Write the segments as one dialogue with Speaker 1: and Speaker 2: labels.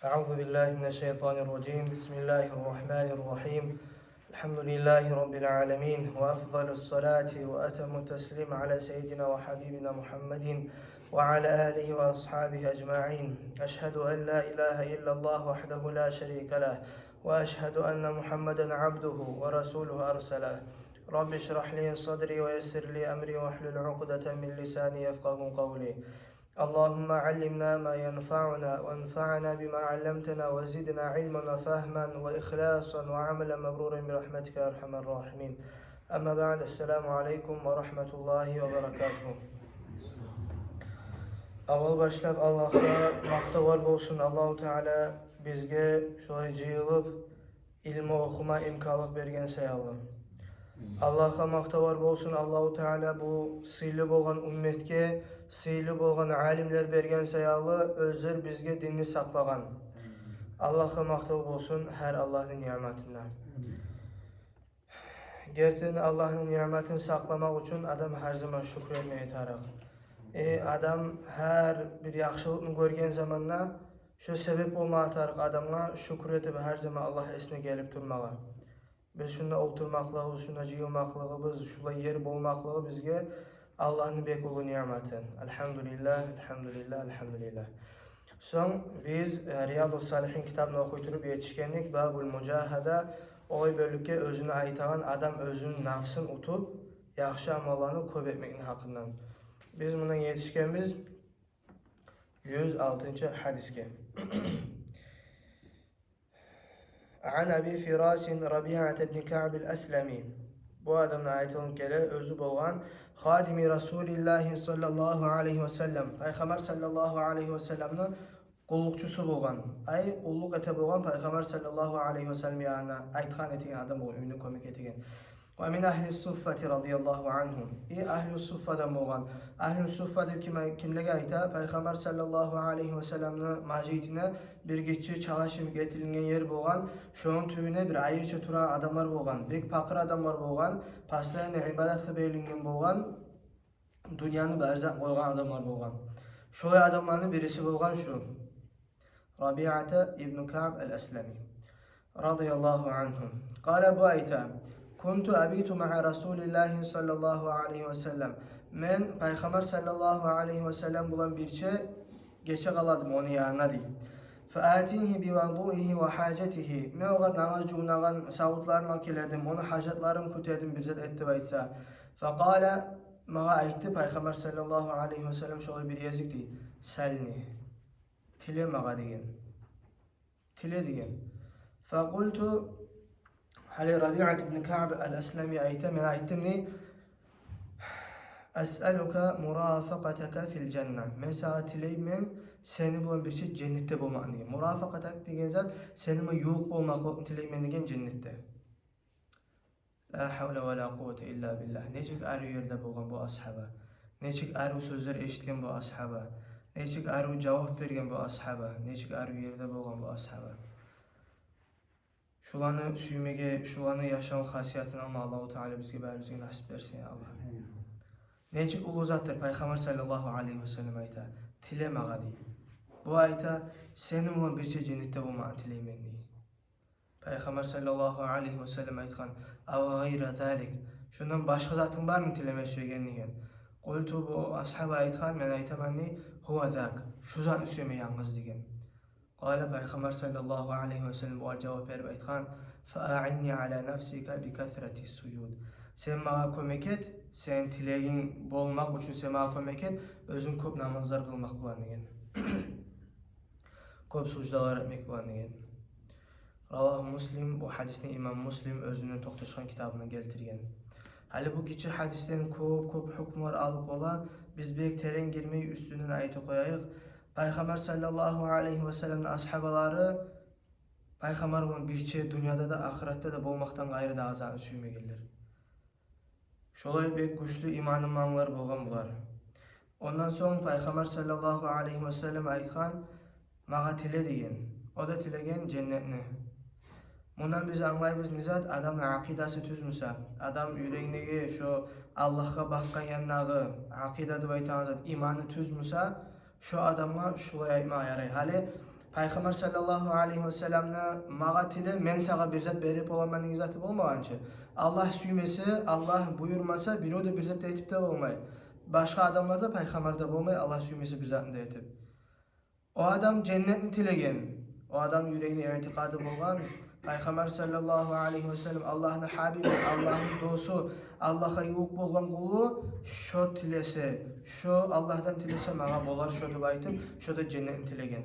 Speaker 1: أعوذ بالله من الشيطان الرجيم بسم الله الرحمن الرحيم الحمد لله رب العالمين وأفضل الصلاة وأتم التسليم على سيدنا وحبيبنا محمد وعلى آله وأصحابه أجمعين أشهد أن لا إله إلا الله وحده لا شريك له وأشهد أن محمدا عبده ورسوله أرسله رب اشرح لي صدري ويسر لي أمري واحلل عقدة من لساني يفقه قولي اللهم علمنا ما ينفعنا وانفعنا بما علمتنا وزدنا علما وفهما وإخلاصا وعملا مبرورا برحمتك يا أرحم الراحمين أما بعد السلام عليكم ورحمة الله وبركاته. Avval başlap Allah'a maqta var bolsun. Allahu Teala bizge şolay jıyılıp ilmi okuma imkanlık bergen sayalım. Allah'a maqta var bolsun. Allahu Teala bu sıylı bolgan ümmetke sıylı bolgan alimler bergen sayalı özler bizge dinni saklagan. Allah'a maqta bolsun her Allah'ın nimetinden. Gerçekten Allah'ın nimetini saklamak için adam her zaman şükretmeye taraf. Adam her bir yaxşılıkını görgen zamanla şu sebep olmağa taraf adamla şükretip her zaman Allah esine gelip durmağa. Biz şunda oturmaklığımız, şunda jıyılmaklığımız, şula yer bolmaklığımız bizge Allah'ın bek ulu nimeti. Elhamdülillah, elhamdülillah, elhamdülillah. Son biz Riyadus Salihin kitabını okuyturup yetişkenlik Babul Mücahada olay bölükке özünü aytağan adam özünün nafsını utup yaxşı amallarını köp etmekin hakkından. Biz bundan yetişkenimiz 106. hadiske. An Abi Firas Rabi'at ibn Ka'b el-Aslami. Bu adamın ayetinin kele özü bolgan Hadimi Resulullah sallallahu aleyhi ve sellem. Peygamber sallallahu aleyhi ve sellem'nin kullukçusu bolgan. Ay kulluk ete bolgan Peygamber sallallahu aleyhi ve sellem yana aytkan etegen adam bolgan, ünlü komik etegen. Ve min ahli suffati radiyallahu anhum. Ahli suffadan bolgan. Ahli suffada kimlege ayta Peygamber sallallahu aleyhi ve sellem'nin majitine bir geçici çalışım getirilgen yer bolgan. Şonun tüyüne bir ayırça turan adamlar bolgan. Bek pakır adamlar bolgan. Paslarına ibadet kıbeylingen bolgan. Dünyanı berzak koygan adamlar bolgan. Şolay adamların birisi bolgan şu. Rabi'ata ibn Ka'b el-Aslami radiyallahu anhum. Kale bu ayta Kuntu abitu ma'a Resulillahi sallallahu aleyhi ve sellem. Men Peygamber sallallahu aleyhi ve sellem bulan birçe geçe kaladım onu yanına değil. Fa'atihi bi vadu'ihi ve hacetihi. Men oğar namaz cuğunagan savutlarına kiledim. Onu hacetlarını kütedim bir zat etti baytsa. Faqala mağa aytti Peygamber sallallahu aleyhi ve sellem şöyle bir yazık değil. Selni. Tile mağa degen. Tile degen. Faqultu Hali Rabi'at ibn Ka'b el-Aslami ayta men ayttimni Es'aluka murafaqataka fil cennet. Men sana tileymen seni bulan bir şey cennette bolmak degen. Murafaqatak degen zat senime yo'q bolmaklıkni tileymen degen cennette. La havle ve la kuvvete illa billah. Necik arı yerde bolgan bu ashaba. Necik arı sözler eşitken bu ashaba. Necik arı cevap bergen bu ashaba. Necik arı yerde bolgan bu ashaba. Şulanı süymege, şulanı yaşam hasiyatını alma Allahu Teala bizge bärimizge nasip bersin ya Allah. Necik ulu zattır Peygamber sallallahu aleyhi ve sellem ayta. Tilemağa değil. Bu ayta senin olan birçe cennette bulmağını tileymen değil. Peygamber sallallahu aleyhi ve sellem aytkan Ava gayra zalik. Şundan başka zatın var mı tileme söygenliğen? Kultu bu ashaba aytkan men aytamanni huva zak. Şu zat üsüme yalnız degen. Kale Peygamber sallallahu aleyhi ve sellem bu cevap verip aytkan Fa'a'inni ala nefsika bi kathrati sucud. Sen bana kömek et, sen tileğin bolmak için sen bana kömek et, özün köp namazlar kılmak bulan degen. Köp sucdalar etmek bulan degen. Ravah Muslim, bu hadisini İmam Muslim özünün toxtaşan kitabına geltirgen. Hali bu kiçi hadisten köp hükümler alıp ola, biz bek teren girmeyi üstünden ayeti koyayık. Peygamber sallallahu aleyhi ve sellem'in ashabaları Peygamber olan birçe dünyada da ahirette de bolmaktan gayrı da azanı suymegeller. Şolay bek güçlü imanı manlar bolgan bular. Ondan sonra Peygamber sallallahu aleyhi ve sellem aytkan mağa tile degen. O da tilegen cennetini. Bundan biz anlayız nizat adamın akidası tüzmüsa, adam yüreğindeki şu Allah'a bakkan yannağı akidadı baytan zat imanı tüzmüsa şu adamla şulay ayma yaray. Hali Peygamber sallallahu aleyhi ve sellem'ne magatile men sağa bir zat berip olamanın zatı olmagança. Allah süymese, Allah buyurmasa bir o da bir zat etip de olmay. Başka adamlarda peygamberde olmay, Allah süymese bir zatını da etip. O adam cennetini tilegen. O adam yüreğine itikadı bolgan. Peygamber sallallahu aleyhi ve sellem Allah'ın habibi, Allah'ın dostu, Allah'a yuvuk bolgan kulu şo tilese, şo Allah'tan tilese mağa bolar şo deb aytып, şo da cennetini tilegen.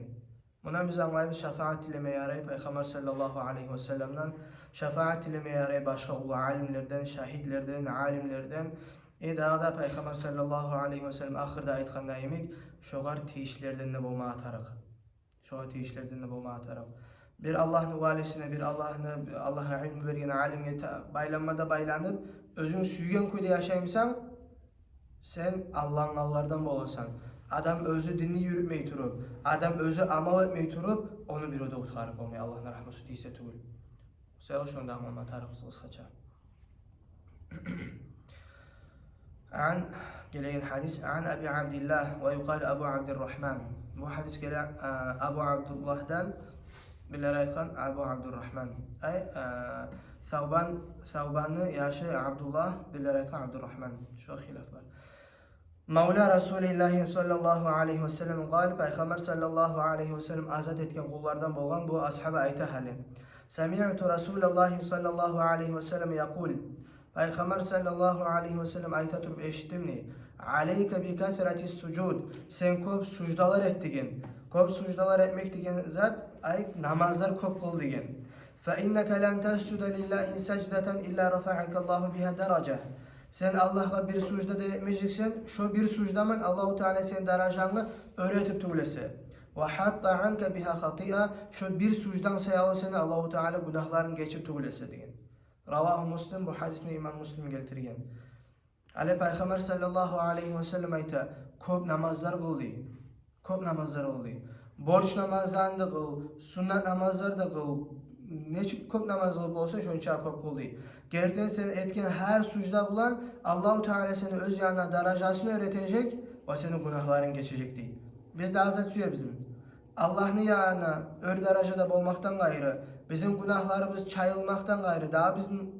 Speaker 1: Buna biz anlayıp şefaat dilemeye yarayıp Peygamber sallallahu aleyhi ve sellem'den şefaat dilemeye yarayıp başka ulu alimlerden, şahitlerden, alimlerden dağda Peygamber sallallahu aleyhi ve sellem ahirde aytkan neymek şoğar teyişlerden de bulma atarıq. Şoğar teyişlerden de bulma atarıq. Bir Allah'ın valisine, bir Allah'a ilmi vergen alimge baylanmada baylanıp özün süygen köyde yaşayımsan sen Allah'ın Allah'lardan bolarsan. Adam özü dinini yürütmeyi turup, adam özü amal etmeyi turup, onu bir oda utkarıp olmaya Allah'ın rahmeti değilse tugul. Sen şunda amalma tarıqız kısaca. An gelen hadis an Abi Abdullah ve yuqal Abu Abdurrahman. Bu hadis gelen Abu Abdullah'dan biliraykan Abu Abdurrahman. Ay Thawban'ı yaşı Abdullah biliraykan Abdurrahman. Şu hilaf var. Mevla Resulullah sallallahu aleyhi ve sellem gal Peygamber sallallahu aleyhi ve sellem azat etken kullardan bolgan bu ashaba ayta hali. Sami'tu Resulullah sallallahu aleyhi ve sellem yaqul Peygamber sallallahu aleyhi ve sellem ayta turup eşittimni. Aleyke bi kasratis sucud. Sen köp sucdalar ettigin. Köp sucdalar etmek degen zat ay namazlar köp kıl degen. Fe inneke len tescuda lillahi secdeten illa rafa'akallahu biha derece. Sen Allah'a bir sucda da etmeyeceksin. Şu bir sucdaman Allahu Teala senin derecanı öğretip tuğlese. Ve hatta anke biha hati'a. Şu bir sucdan sayalı seni Allahu Teala günahların geçip tuğlese diyen. Ravahu Muslim, bu hadisini İmam Muslim getirgen. Ali Peygamber sallallahu aleyhi ve sellem ayta köp namazlar kıldı. Köp namazlar kıldı. Borç namazlarını da kıl, sünnet namazları da kıl. Neçik köp namaz kılıp olsa şonça köp kıldı. Gerçekten sen etken her sucda bulan Allahu Teala seni öz yanına derecesini öğretecek ve senin günahların geçecek değil. Biz de azat suya bizim. Allah'ın yanına ör derecede olmaktan gayrı, bizim günahlarımız çayılmaktan gayrı, daha bizim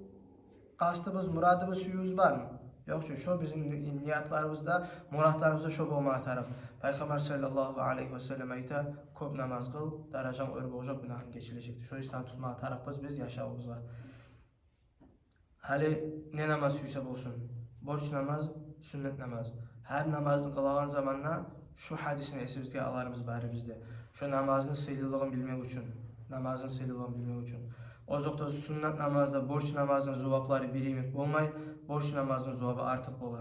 Speaker 1: kastımız, muradımız, suyumuz var mı? Yok çünkü şu bizim niyatlarımızda, muratlarımızda şu olmağa taraf. Peygamber sallallahu aleyhi ve sellem ayta köp namaz kıl, derecen ör boğacak günahın geçilecektir. Şu İslam tutmağa tarafımız biz yaşağımız var. Hali ne namaz süyse olsun, borç namaz, sünnet namaz. Her namazını kılağın zamanla şu hadisini esimizde alarımız bari bizde. Şu namazın sıylılığını bilmek için, namazın sıylılığını bilmek için. O zaman sünnet namazda borç namazının zuvapları biriymek olmay, borç namazının zuvabı artık ola.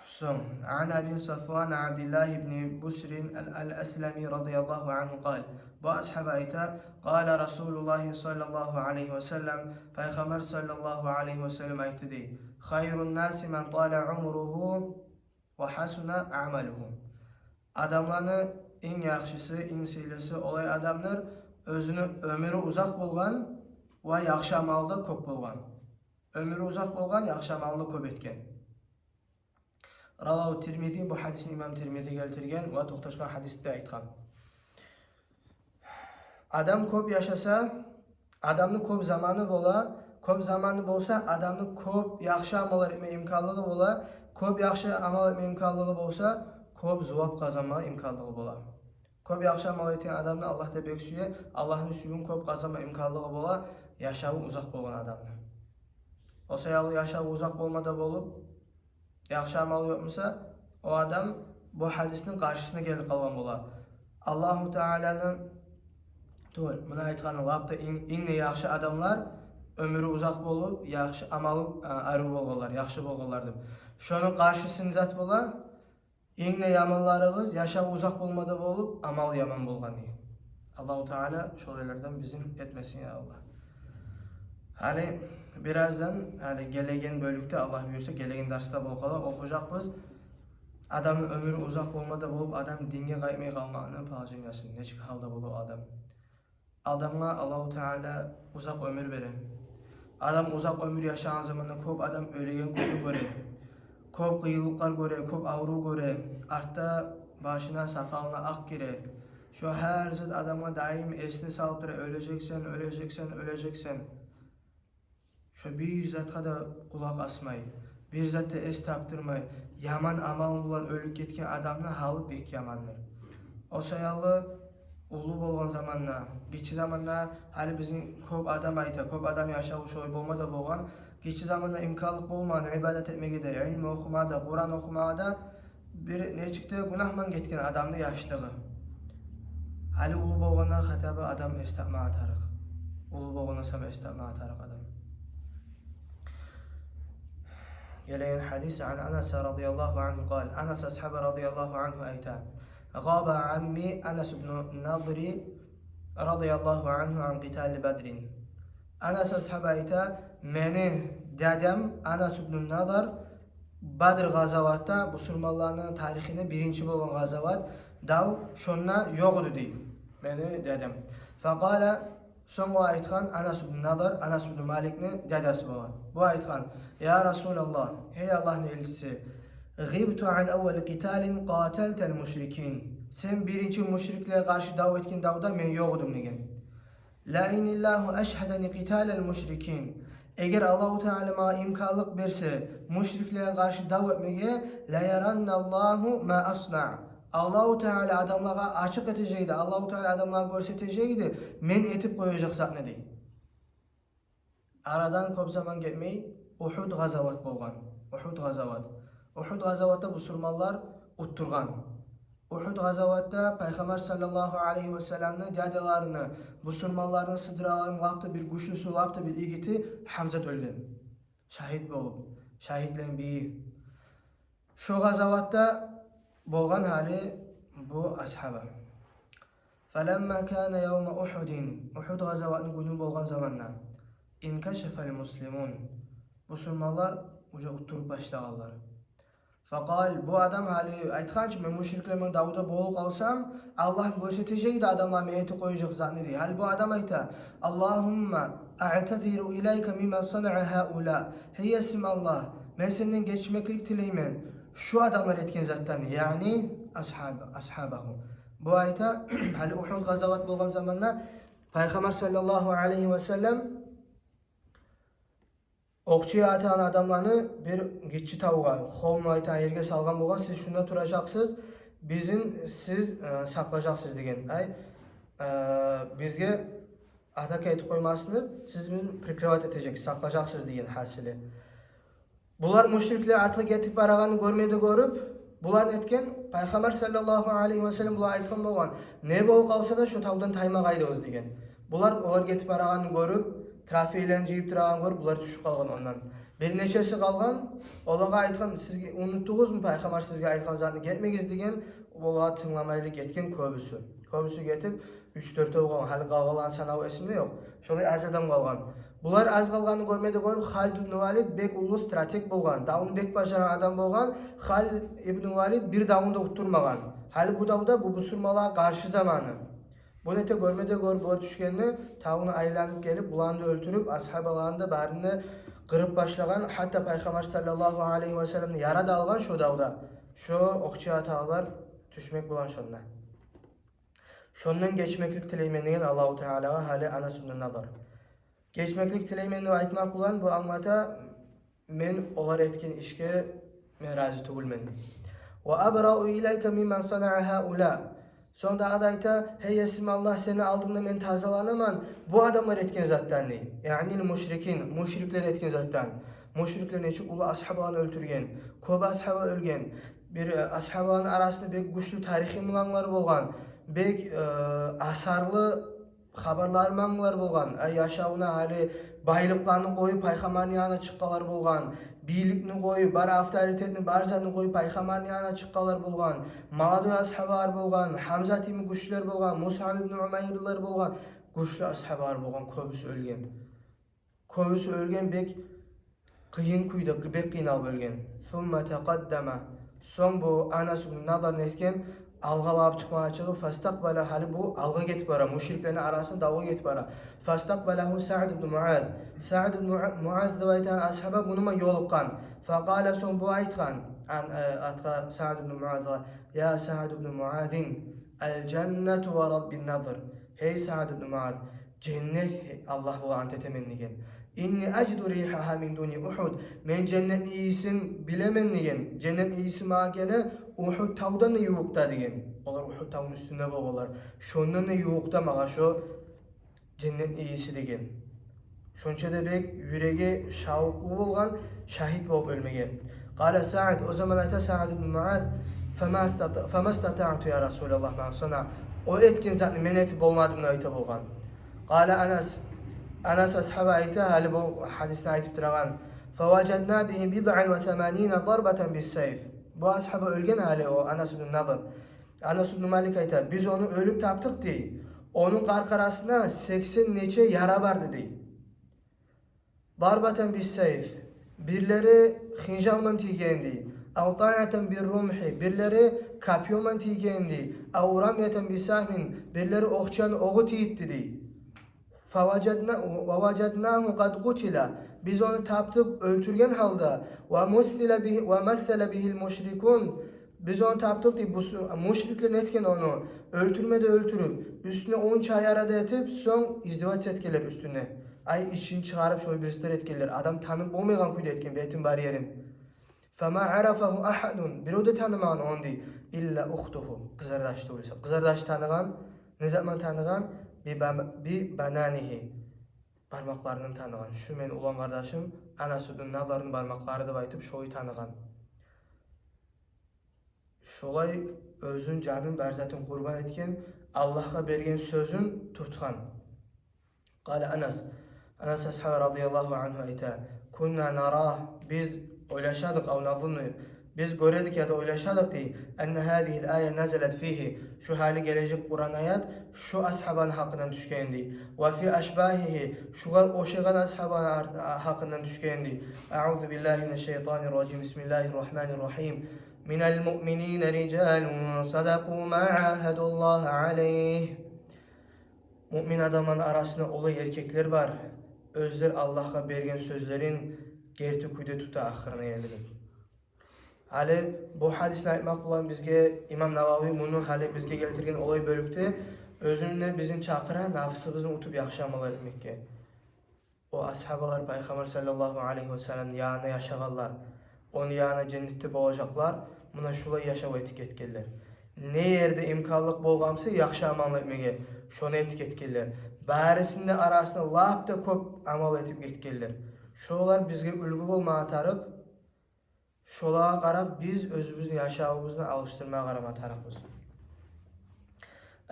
Speaker 1: Son, an Abi Safvan Abdullah ibn Busrin al-Aslami radıyallahu anhu kal. Bu ashab ayta, qala Resulullah sallallahu aleyhi ve sellem, Peygamber sallallahu aleyhi ve sellem ayta dey. Hayrun nasi men tala umruhu ve hasuna amaluhu. Adamlarını en yaxşısı, en seylisi olay adamlar özünü ömrü uzak bolgan ve yaxşı amalda köp bolgan. Ömrü uzak bolgan, yaxşı amalda köp etken. Ravahu Tirmizi, bu hadisini İmam Tirmizi keltirgen ve to'xtashgan hadisde aytgan. Adam köp yaşasa, adamın köp zamanı bola, köp zamanı bolsa, adamın köp yaxşı amal etme imkanlığı bola, köp yaxşı amal etme imkanlığı bolsa, köp zuvap kazanma imkanlığı bola. Köp yaxşı amal eten adamını Allah da bek süye, Allah'ın süyün köp kazanma imkanlığı bola, yaşağı uzak bolan adamını. O sayalı yaşağı uzak bolmada bolup, yaxşı amal yokmasa, o adam bu hadisinin karşısına gelip kalman bola. Allahu Teala'nın buna aytqanı lapta inne yaxşı adamlar ömrü uzak bolup, yaxşı amalı arı bolğanlar, yaxşı bolğanlar deb. Şonun karşısını zat bola, inne yamanlarımız yaşağı uzak bolmada bolup, amal yaman bolğan diye. Allahu Teala şolaylardan bizim etmesin ya Allah. Hali birazdan gelegen bölükte Allah buyursa gelegen derste bolğala okuyacakpız. Adamın ömrü uzak bolmada bolup adam dinge qaymay qalmağını palacıngasın. Neçik halda bolu adam. Adamga Allahu Teala uzak ömür veren. Adam uzak ömür yaşayan zamanında köp adam ölegen köpü göre. Köp kıyılıklar göre, köp avru göre. Artta başına sakalına ak gire. Şu her zat adamga daim esini salıp duruyor. Öleceksen, öleceksen, öleceksen. Şu bir zatga da kulak asmay, bir zatda es taptırmay, yaman amal bilan ölüp ketken adamni halı bek yamandır. O sayalı ulu bolgan zamanna, geçi zamanna hali bizim köp adam ayta, köp adam yaşağı şoy bolmada bolgan, geçi zamanna imkanlık bolmagan ibadet etmege de, ilmi okumada, Kur'an okumada bir ne çıktı günahman ketken adamni yaşlığı. Hali ulu bolgandan hatabı adam estaqma atarıq. Ulu bolgandan sam estaqma atarıq adam. Gelen hadis an Anas radıyallahu anhu قال Anas ashabi radıyallahu anhu ayta غاب عمي أنس بن النضر رضي الله عنه عن قتال بدر. Anas ashabi ayta meni dedem Anas ibn Nadar Badr gazavatta Müslümanların tarihine birinci olan gazavat dav şonna yoğdu deyip meni dedem. Faqala sonra aytgan Anas ibn Nadar Anas ibn Malik'ni dedesi bolan. Bu aytgan ya Resulallah hey Allah'ın elçisi Gibtu an evvel qitalin qateltel müşrikin. Sen birinci müşriklere karşı dav etkin davda men yoğdum degen. La inillahu eşhedeni qitalel müşrikin. Eğer Allahu Teala ma imkanlık berse müşriklere karşı dav etmege la yarannallahu ma asna. Allahu Teala adamlara açık edecekti. Allahu Teala adamlara görsetecekti. Men etip koyacak zatne dey. Aradan köp zaman geçmey Uhud gazavat bolgan. Uhud gazavat. Uhud gazavatta Müslümanlar utturgan. Uhud gazavatta Peygamber sallallahu aleyhi ve sellem'nin cadelarini, Müslümanların sıdırağını laptı bir güçlüsü laptı bir igiti Hamzat öldü. Şahit bolup, şahitlerin biri. Şu gazavatta bolgan hali bu ashaba. فَلَمَّا كَانَ يَوْمَ أُحُدٍ Uhud gazavatının günü bolgan zamanla اِنْكَشَفَ الْمُسْلِمُونَ Müslümanlar uca utturup başlağanlar. Faqal bu adam hali aytqançı men müşriklerмен Davud'a bolup kalsam Allah görsetecekdi adamlar meni koyacak zannedi. Hal bu adam ayta Allahumma a'tadiru ilayka mimma sana'a haula. Hey isim Allah men senden geçmeklik tileymen şu adamlar etken zattan yani ashabahu. Bu ayta hali Uhud gazavat bolgan zamanla Peygamber sallallahu aleyhi ve sellem Okçuya atan adamlarını bir gitçi tavuğa, xolunu aytan yerge salgan bolgan, siz şunda turacaksınız, siz saklayacaksınız degen. Bizge atak etip koymasını siz bizni prikrivat edeceksiniz, saklayacaksınız degen hasili. Bular müşrikler artık getip barağını görmeydi görüp, bular etken Peygamber sallallahu aleyhi ve sellem bular aytkan bolgan. Ne bol kalsa da şu tavdan tayma gaydığız degen. Bular getip barağını görüp, Trafiylerini jeyip durağan görüp bular düşüp kalgan ondan. Bir neçesi kalgan, olağa aytkan, sizge unuttuğuz mu Peygamber sizge aytkan zatını getmegiz degen, olağa tınlamaylı getken köbüsü. Köbüsü getip 3-4 olgan, hali kalgalan sanağı esimde yok. Şolay az adam kalgan. Bular az kalganı görmedi görüp Halid ibn Walid bek ulu strateg bolgan. Davunu bek bajaran adam bolgan. Halid ibn Walid bir davunda utturmagan. Hali bu davda bu Müslümanlara karşı zamanı. Bu nete görmede görüp o düşkenini tavuğunu aylanıp gelip bulandı öldürüp ashabalarında barini kırıp başlagan hatta Peygamber sallallahu aleyhi ve sellem'ni yara da algan şu davda. Şu okçu atalar düşmek bulan şonda. Şondan geçmeklik tileymenliğin Allahu Teala'ya hali Anas ibn Nadar. Geçmeklik tileymenliği aytmak bulan bu anlata men olar etken işke men razı tugulmen. Ve abra'u ileyke mimmen sana'a haula. Sonda adayta hey isim Allah seni aldığında men tazalanaman bu adamlar etken zattan ne? Yani müşrikler etken zattan. Müşrikler neçik ulu ashabalarını öldürgen, köp ashaba ölgen. Bir ashabaların arasında bek güçlü tarihi mulanlar bolgan, bek asarlı haberlar manlar bolgan. Yaşauna hali baylıklarını koyup Peygamber'in yanına çıkkalar bolgan. Biyilikni koyup, bar avtoritetini, bar zatını koyup Peygamber'in yanına çıkkalar bolgan. Maladu ashabar bolgan, Hamza timi güçlüler bolgan, Mus'ab ibn Umayr'lar bolgan. Güçlü ashabar bolgan, köbüsü ölgen. Köbüsü ölgen bek kıyın kuyda, bek kıyınal ölgen. Thumma taqaddama. Son bu Anas ibn Nadar netken alga barıp çıkmaya çıkıp fastaqbala hali bu alga getip bara müşriklerin arasında davga getip bara. Fastaqbalahu Sa'd ibn Mu'adh. Sa'd ibn Mu'adh deyten ashaba bunuma yoluqqan. Faqala son bu aytgan Sa'd ibn Mu'adh ya Sa'd ibn Mu'adhin El cennetu ve rabbin nazır. Hey Sa'd ibn Muaz, cennet Allah bu ante temennigen. İnni ecdu rihaha min duni Uhud. Men cennet iyisin bilemennigen. Cennet iyisi ma gele Uhud tavdan yuğukta degen. Olar Uhud tavın üstünde boğular. Şondan yuğukta mağa şu cennet iyisi degen. Şonça da bek yüreğe şavuklu bolgan şahit bolup ölmegen. Qala Sa'd, o zaman ayta Sa'd ibn Muaz, fema istata'tu ya Resulallah ma sana. O etkin zatni men etip bolmadım ayta bolgan. Qala Anas ashaba ayta hali bu hadisni aytip turagan. Fawajadna bihi bid'an ve 80 darbatan bis-sayf. Bu ashaba ölgen hali o Anas ibn Nadr. Anas ibn Malik ayta biz onu ölüp taptık dey. Onun qarqarasına 80 neçe yara vardı dey. Darbatan bis-sayf. Birleri hinjalman tigendi. Aw ta'atan bir-rumhi. Birleri kapyoman tigendi. Aw ramyatan bisahmin. Birleri okçan oğu tiyipti dey. Fawajadnahu qad qutila. Biz onu taptık öldürgen halda. Ve muthela bihil müşrikun. Biz onu taptık deyip bu müşrikler netken onu öldürmede öldürüp üstüne 10 çay arada etip son izdivaç etkeler üstüne. Ay için çıkarıp şöyle birisler etkeler. Adam tanım olmayan kuydu etken betin bariyerim. Fema arafahu ahadun. Bir o da tanıman onu değil. İlla uhtuhu. Kızardaştı olursa. Kızardaş tanıgan. Ne zaman tanıgan? Bir bananihi. Parmaklarının tanıgan. Şu men ulan kardeşim Anas ibn Nadr'ın parmakları da baytıp şoyu tanıgan. Şolay özün canın berzatın kurban etken Allah'a bergen sözün tutkan. Qala Anas ashabi radıyallahu anhu ayta kunna narah biz oylaşadık av nazunnu biz göredik ya da oylaşadık diye enne hadihil ayet nazalet fihi şu hali gelecek Kur'an ayet şu ashaban hakkından düşkendi ve fi aşbahihi şugar oşegan ashaban hakkından düşkendi. Euzu billahi mineşşeytanirracim. Bismillahirrahmanirrahim. Minel mu'minine ricalun sadaku ma ahadullah aleyh. Mümin adamın arasında olay erkekler var. Özler Allah'a bergen sözlerin gerti kuyda tuta ahırına yerlidir. Hali bu hadisini aytmak bulan bizge İmam Navavi bunu hali bizge geltirgen olay bölükte özünle bizim çakıra nafsımızın utup yakşamalı etmekke. O ashabalar Peygamber sallallahu aleyhi ve sellem yanına yaşaganlar. Onun yanına cennette boğacaklar. Buna şulay yaşav etiketkeller. Ne yerde imkanlık bolgamsa yakşı amal etmege. Şonu etiketkeller. Barisinde arasında lapta köp amal etip getkeller. Şolar bizge ülgü bolma atarık. Şolara qarab biz özümüzün yaşavımızı alıştırmaya qarab atarıqız.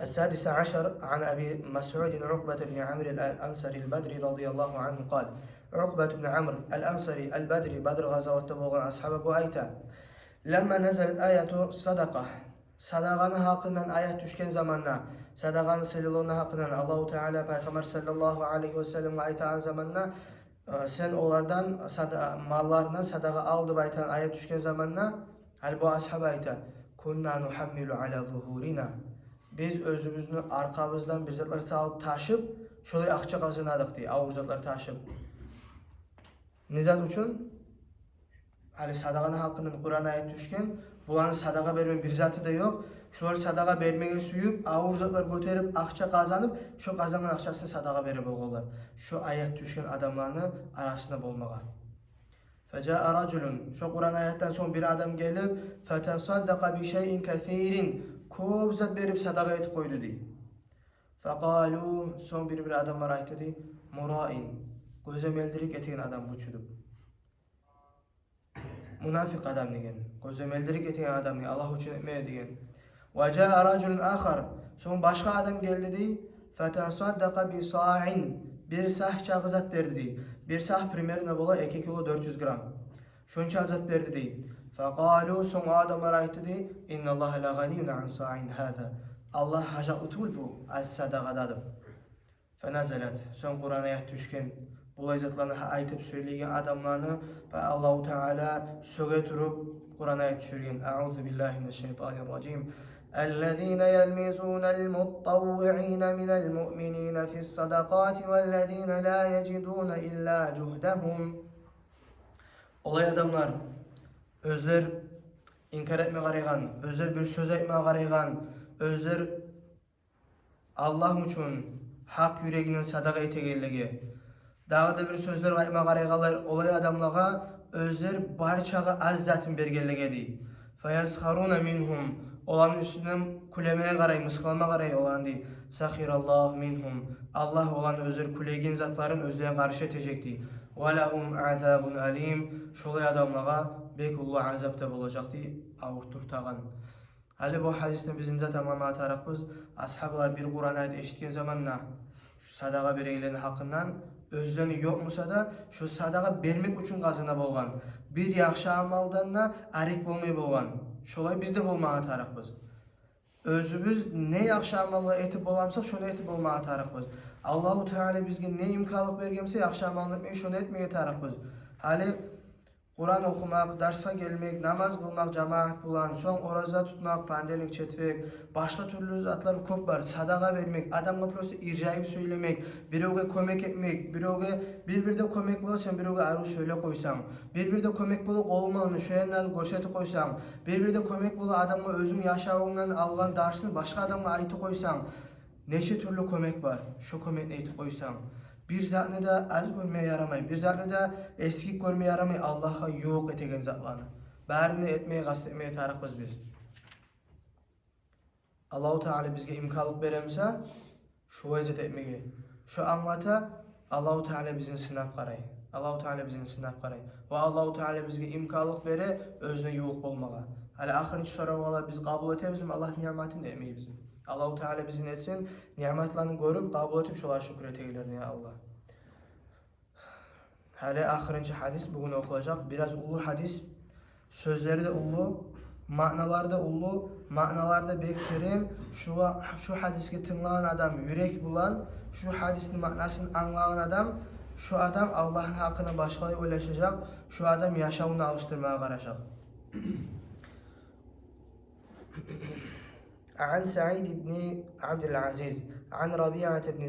Speaker 1: السادس عشر عن أبي مسعود عقبة بن عمرو الأنصاري البدري رضي الله عنه قال عقبة بن عمرو الأنصاري البدري بدر غزوة تبوغ أصحاب بؤيتا لما نزلت آية الصدقة صدقان hakkından ayet düşken zamanla sadaqanı selilonu hakkından Allahu Teala Peygamber sallallahu aleyhi ve sellem aytan zamanla sen onlardan mallarından sadaqa aldı baytan ayet düşken zamanla hal bu ashab ayta kunna nuhammilu ala zuhurina biz özümüzünü arkamızdan bizatlar sağlıp taşıp şolay akça kazanadık diye avuzatlar taşıp nizat üçün hali sadaqanı hakkından Kur'an ayet düşken bulanın sadaqa vermen bir zatı da yok. Şular sadaqa vermege suyup, avuzatlar göterip, akça kazanıp, şu kazanan akçasını sadaqa verip olurlar. Şu ayet düşken adamlarını arasında bolmağa. Feca'a raculun. Şu Kur'an ayetten son bir adam gelip, fetensaddaqa bi şeyin kethirin. Көп zat verip sadaqa et koydu diye. Fekalu. Son bir adam var ayet dedi. Murain. Gözemeldirik eten adam bu çudup. Münafık adam diyen. Gözemeldirik eten adam diyen. Allah için etmeye diyen. Ve ca'a raculun akhar. Son başka adam geldi diye. Fetensaddaqa bi sa'in. Bir sah çağızat verdi diye. Bir sah primerine bola 2 kilo 400 gram. Şunca azat verdi diye. Fekalu. Son adamlar ayet dedi. İnna Allah la ganiyun an sa'in hâzâ. Allah hacatlı tul bu. Az sadaqadadır. Fenazelet. Son Kur'an ayet düşken. Bu izatlarını aytıp söyleyen adamlarını ve Allahu Teala söge turup Kur'an'a ayet düşürgen. Euzu billahi mineşşeytanirracim. اَلَّذ۪ينَ يَلْمِزُونَ الْمُطَّوِّعِينَ مِنَ الْمُؤْمِنِينَ فِي الصَّدَقَاتِ وَالَّذ۪ينَ لَا يَجِدُونَ اِلَّا جُهْدَهُمْ. Olay adamlar, özler inkar etme garaygan, özler bir söz etme garaygan, özler Allah üçün haq yüreginin sadaqa etegenligi. Dağı da bir sözler qayma qarayğalar olay adamlağa özler barçağa az zatın bergenligi di. Fayasharuna minhum olan üstünden kulemeye qaray, mısqalma qaray olan di. Sakhirallahu minhum. Allah olan özler kulegen zatların özlerine qarşı etecekdi. Ve lahum azabun alim. Şolay adamlağa bek ullu azapta bolacaqdı, ağırturtağan. Hali bu hadisini bizin zaten anlatarakbız. Ashablar bir Kur'an ayet eşitken zamanla şu sadaqa bereylerin hakkından özlerini yok musa da şu sadaqa vermek için qazana bolgan. Bir yaxşı amaldanna arik bolmay bolgan. Şolay bizde bolmağa tarakbız. Özümüz ne yaxşı amalga etip bolamsak şonu etip bolmağa tarakbız. Allahu Teala bizge ne imkanlık bergemse yaxşı amal etmeyi şonu etmeye tarakbız. Hali Kur'an okumak, dersa gelmek, namaz kılmak, cemaat bulan, son oraza tutmak, pandelik çetmek, başka türlü zatlar çok var. Sadaka vermek, adamla prosu ircayip söylemek, birine kömek etmek, birbirde kömek bulasın, birine arı söyle koysam, birbirde kömek bulup olmağını, şöyenleri görseti koysam, birbirde kömek bulup adamla özün yaşağından algan dersini başka adamla ayıtı koysam, neçe türlü kömek var, şu kömekle ayıtı koysam. Bir zatını da az görmeye yaramay, bir zatını da eskik görmeye yaramay, Allah'a yok etegen zatlarını. Bärini etmeye, kastetmeye tarıqbız biz. Allahu Teala bizge imkanlık beremse, şu vecet etmeye, şu anlata Allahu Teala bizin sınap qaray. Allahu Teala bizin sınap qaray. Ve Allahu Teala bizge imkanlık bere, özüne yok olmağa. Hali ahirінші soravalla biz kabul etebizim, Allah nimetini etmeyi bizim. Allahu Teala bizin etsin, nimetlerini görüp kabul etip şolar şükür etegilerini ya Allah. Hali ahirінші hadis bugün okulacak. Biraz ulu hadis, sözleri de ulu, ma'naları da ulu, ma'naları da beklerim. Şu hadiski tınlayan adam yürek bulan, şu hadisin ma'nasını anlayan adam, şu adam Allah'ın hakkına başkaları ulaşacak, şu adam yaşamını alıştırmaya karışacak. عن سعيد بن عبد العزيز عن ربيعة بن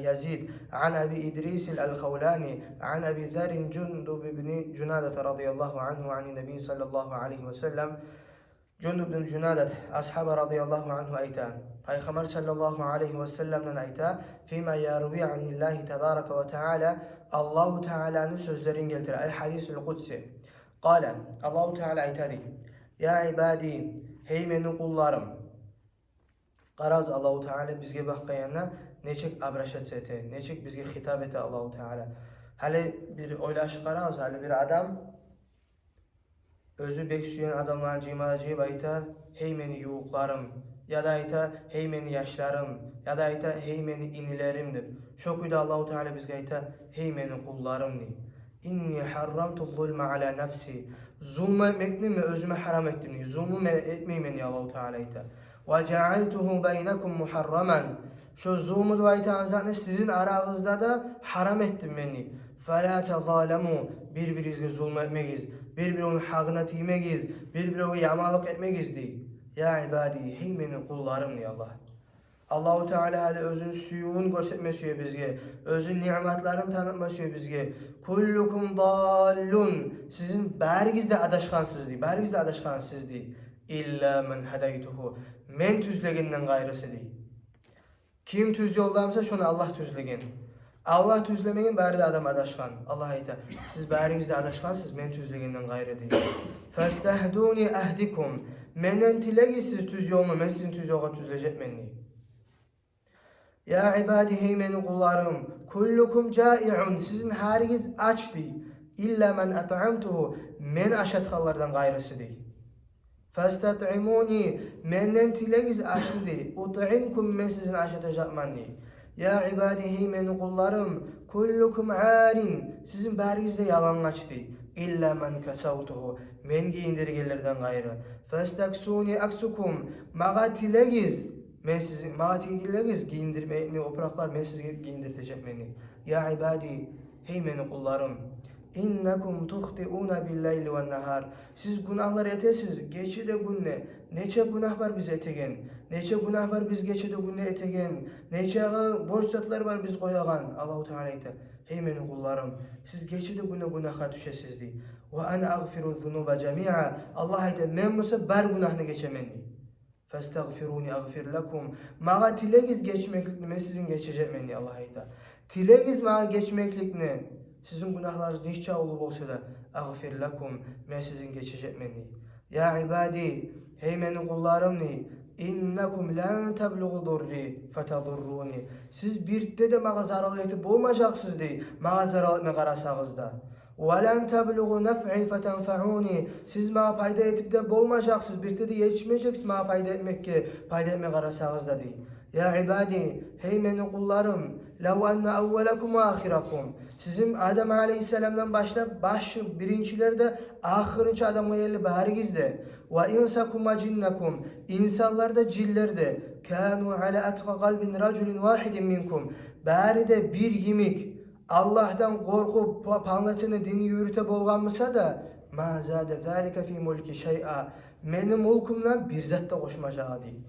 Speaker 1: يزيد عن أبي إدريس الخولاني عن أبي ذر جندب بن جنادة رضي الله عنه عن النبي صلى الله عليه وسلم جندب بن جنادة أصحاب رضي الله عنه أيتا Peygamber sallallahu aleyhi ve sellem'den ayta fîmâ yarvi anillahi tebâreke ve teâlâ Allahu Teala'nın sözlerin geltir. Ay hadisül kudsi. Kâle Allahu Teala aytari ya ibadî hey menin kullarım. Qaraz Allahu Teala bizge bakayana neçek abraşat ete, neçek bizge hitap ete Allahu Teala. Hali bir oylaşı qaraz, hali bir adam özü bek süyen adamların cimacıyı ayta hey meni yuğuklarım. Ya da ayta hey meni yaşlarım, ya da ayta hey meni inilerimdir. Şokuyda Allahu Teala bizge ayta hey meni kullarım ni. İnni harramtu zulme ala nefsi. Zulme etmekni mi özüme haram ettim ni. Zulmü etmeyim ni Allahu Teala ayta. Ve cealtuhu beynekum muharraman. Şu zulmü de ayta azatını sizin aranızda da haram ettim beni. Fela tezalemu. Birbirinizle zulme etmeyiz. Birbirinin hakkına tiymeyiz. Birbirine yamalık etmeyiz diye. Ya ibadi, hey menin kullarım ni Allah. Allahu Teala hali özün suyun görsetmesiyor bizge. Özün nimetlerini tanıtmasıyor bizge. Kullukum dallun. Sizin bärigiz de adaşkansız di. Bärigiz de adaşkansız di. İlla men hedaytuhu. Men tüzleginden gayrısı di. Kim tüz yoldamsa şunu Allah tüzlegin. Allah tüzlemeyin bäri de adam adaşkan. Allah ayta. Siz bärigiz de adaşkansız men tüzleginden gayrı di. Festehduni ahdikum. Menden tilegi siz tüz yolunu, men sizin tüz yolga tüzlecek menni. Ya ibadi hey meni kullarım, kullukum cai'un, sizin harigiz açdı. İlla men at'amtuhu, men aşatkallardan gayrısı di. Fastat'imuni, menden tilegiz açdı. Ut'imkum, men sizin aşatacak manni. Ya ibadi hey meni kullarım, kullukum arin, sizin bärigizde yalan açdı. İlla men kasavtuhu, men giyindirgelerden gayrı. Fastaksuni aksukum, maga tilegiz, men sizin maga tilegiz giyindirmeyini opraklar men sizi giyindirtecek meni. Ya ibadi, hey meni kullarım, innakum tuhti'una billeyli ve nehar. Siz günahlar etesiz, geçi de günne. Neçe günah var biz etegen, neçe günah var biz geçi de günne etegen, neçe borçlatlar var biz koyagan. Allahu Teala ayta. Hey meni kullarım, siz geçi de günne günaha düşesizdi. Ve ana agfiru zunuba cemi'a. Allah ayta, men musa bar günahını geçemenni. Festagfiruni agfir lekum. Mağa tilegiz geçmeklikni men sizin geçecekmeni Allah ayta. Tilegiz mağa geçmeklikni sizin günahlarınız niçe ulu bolsa da agfir lekum men sizin geçecekmeni. Ya ibadi hey menin kullarımni innakum lan tabluğu durri fatadurruni. Siz birde de mağa zarar etip olmayacaksınız dey. Mağa zarar etme qarasağızda. وَلَنْ تَبْلُغُ نَفْعِي فَتَنْفَعُونِ. Siz bana payda etip de bolmayacaksınız. Birde de yetişmeyeceksiniz bana payda etmek ki. Payda etmek arasağızda değil. Ya ibadi, hey menin kullarım. لَوْ أَنَّ أَوَّلَكُمْ وَآخِرَكُمْ. Sizin Adem Aleyhisselam'dan başlayıp birincileri de ahırıncı Adam'a yerli barigizde. وَاِنْسَكُمْ وَجِنَّكُمْ. İnsanlar da ciller de. كَانُوا عَلَى أَتْقَ قَلْبٍ رَجُلٍ وَاحِدٍ مِنْكُمْ. Bari de bir yimik Allah'tan korkup panlasını dini yürüte bolganmısa da ma zade zalika fi mulki şey'a. Menin mulkumdan bir zat da koşmayacağı değil.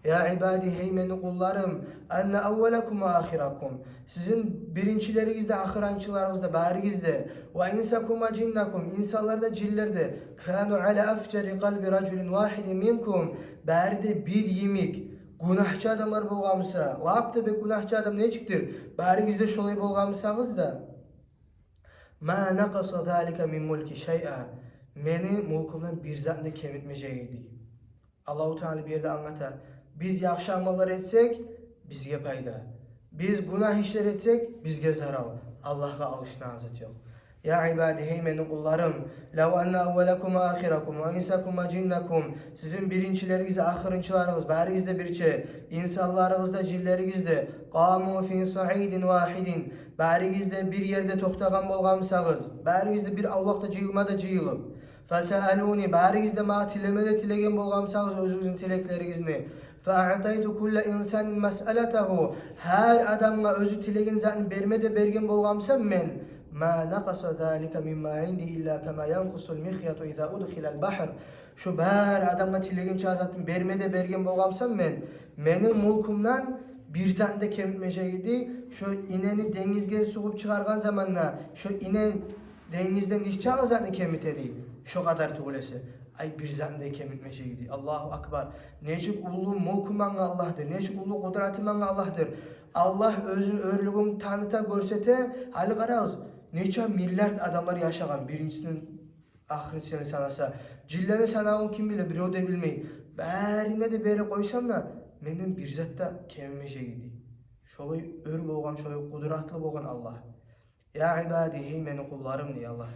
Speaker 1: Ya ibadi hey menin kullarım enne evvelakum ve ahirakum. Sizin birincilerinizde ahirançılarınızda barigizde ve insakum ve cinnakum. İnsanlarda cillerde kanu ala afcari kalbi raculin vahidin minkum. Baride bir yimik günahçı adamlar bolgamısa, lapta be günahçı adam ne çıktır? Bari gizde şolay bolgamısağız da. Ma naqasa zalika min mulki şey'a. Meni mulkumdan bir zatını kemitmeyeceğiydi. Allahu Teala bir yerde anlata. Biz yaxşı amallar etsek bizge payda. Biz günah işler etsek bizge zarar. Allah'a alışına azat yok. Ya ibadi hey menin kullarım. Lev enne evvelakum ve ahirakum ve insakum ve cinnakum. Sizin birincileriniz, ahırınçılarınız, barinizde birçe, insanlarınızda, cillerinizde. Qamu fin sa'idin vahidin. Barinizde bir yerde toxtagan bolgamsağız. Barinizde bir Allah'ta cıyılmada cıyılıp. Fesealuni. Barinizde mağa tilemede tilegen bolgamsağız özünüzün tileklerinizini. Fa'ataytu kulla insanin mes'aletehu. Her adamla özü tilegen zaten bermede bergen bolgamsam men. Ma naqasa zalika mimma indi illa kama yanqusul mikhyatu iza udkhilal bahr. Şu bar adamga tilegen çazatın bermede bergen bolgamsam menin mulkumdan bir zanda kemitmejeydi. Şu ineni dengizge soğup çıkargan zamanla şu inen dengizden iş çağızatını kemitedi. Şu kadar tuğlesi. Ay bir zanda kemitmejeydi. Allahu akbar. Neçik ulu mulkuman Allah'tır. Neçik ulu kudretiman Allah'tır. Allah özün örlüğün tanıta görsete hali qarağız. Neçə milyard adamlar yaşagan birincisinin ahirincisini sanasa. Cilleni sanağın kim bile bir o da bilmeyi. Bərine de beri koysam da menin bir zatta kemimeceğiydi. Şolay ör bolgan, şolay kudratlı bolgan Allah. Ya ibadi hey menin kullarım diye Allah.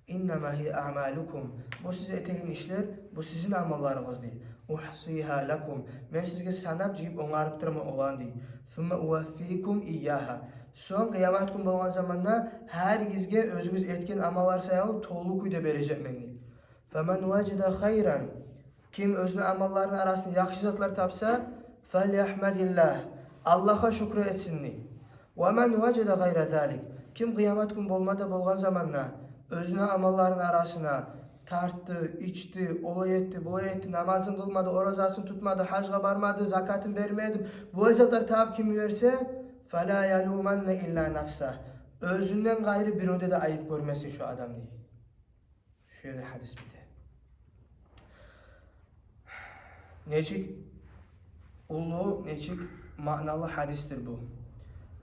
Speaker 1: İnnemâ hi a'malukum. Bu size etekin işler, bu sizin amallarınız değil. Uhsiha lakum. Men sizge sanap jip onarıp durma olan değil. Thumma uwaffikum iyyaha. Son kıyamet gün bolgan zamanda her gizge özünüz etken amallar sayalıp tollu kuyda verecek meni. Femen vecide hayran. Kim özünü amalların arasında yaxşı zatlar tapsa felyahmadillah. Allah'a şükür etsinni. Ve men vecide gayra zalik. Kim kıyamet gün bolmada bolgan zamanda özünü amalların arasına tarttı, içti, olay etti, bulay etti, namazını kılmadı, orazasını tutmadı, hacga barmadı, zakatını vermedi. Bu zatlar tabi kim verse فَلَا يَلُومَنَّ اِلَّا نَفْسَهِ. Özünden gayrı bir öde de ayıp görmesin şu adam değil. Şöyle hadis bir de. Neçik ulu, neçik manalı hadistir bu.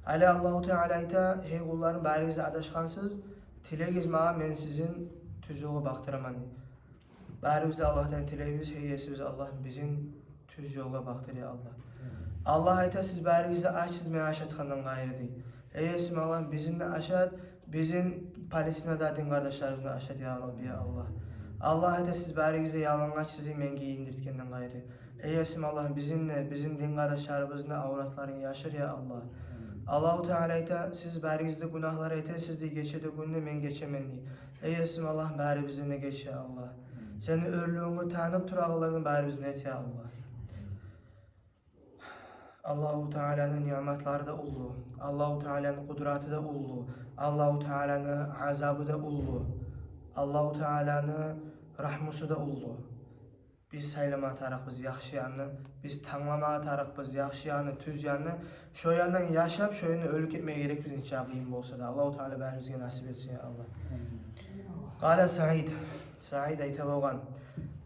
Speaker 1: Ali Allahu Teala'yta hey kulların barize adaşkansız tilegiz mağa men sizin tüz yolu baktıraman. Baribizde Allah'tan tilegiz heyyesimiz Allah bizim tüz yola baktır ya Allah. Allah ayta siz barize açsız men aşatkandan gayrı değil. Eyyesim Allah bizimle aşat, bizim Palestina'da din kardeşlerimizle aşat ya Rabbi ya Allah. Allah ayta siz barize yalanlaç sizi men giyindirtkenden gayrı. Eyyesim Allah bizimle, bizim din kardeşlerimizle avratların yaşır ya Allah. Allahu Teala ayta siz barizde günahlar ayta siz de geçede günne men geçemenli. Eyyesim Allah bari bizimle geç ya Allah. Seni örlüğünü tanıp turağlarını bari bizimle et ya Allah. Allahu Teala'nın nimetleri de ulu. Allahu Teala'nın kudreti de ulu. Allahu Teala'nın azabı da ulu. Allahu Teala'nın rahmusu da ulu. Biz saylama atarıq biz yaxşı yanını, biz tanlama atarıq biz yaxşı yanını, tüz yanını. Şu yandan yaşap, şu yanını ölük etmeye gerek biz inşallah qiyim bolsa da. Allahu Teala bərimizə nasip etsin ya Allah. Qala Sa'id ayta bolğan.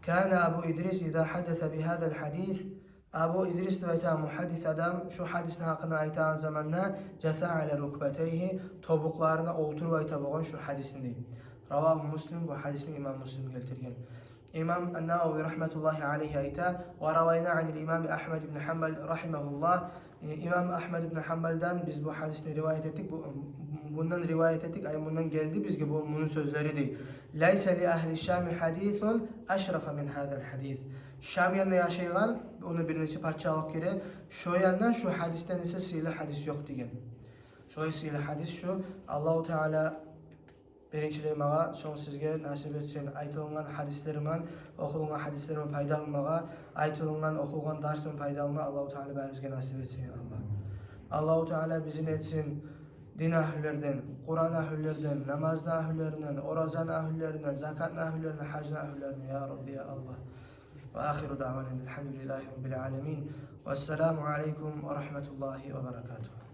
Speaker 1: Kana Abu İdris iza hadasa bihadal hadis Abu İdris de aytan muhaddis adam şu hadisin hakkında aytan zamanla cesa ala rukbateyhi tobuklarına oturup ayta boğan şu hadisini. Ravahu Muslim bu hadisini İmam Muslim getirgen. İmam An-Nawawi rahmetullahi aleyhi ayta ve ravayna anil İmam Ahmed ibn Hanbel rahimahullah. İmam Ahmed ibn Hanbel'den biz bu hadisini rivayet ettik. Bundan rivayet ettik. Ay bundan geldi bizge bunun sözleri değil. Leyse li ahli Şam hadisun eşrafa min hadal hadis. Şam yanında yaşayan onu bir neçe parçalık kere şu yandan şu hadisten ise sile hadis yok diyen. Şu sile hadis şu Allahu Teala birinçiliği mağa son sizge nasip etsin. Aytılgan hadislerimden okulgan hadislerimden faydalanmağa, aytılgan okulgan dersinden faydalanmağa Allahu Teala bizge nasip etsin Allah. Allahu Teala bizi etsin din ahillerden, Kur'an ahillerden, namaz ahillerinden, orazan ahillerinden, zakat ahillerinden, hac ahillerinden ya Rabbi ya Allah. Ve ahiru da'vanen elhamdülillahi rabbil alemin. Vesselamu aleyküm ve rahmetullahi ve berekatuhu.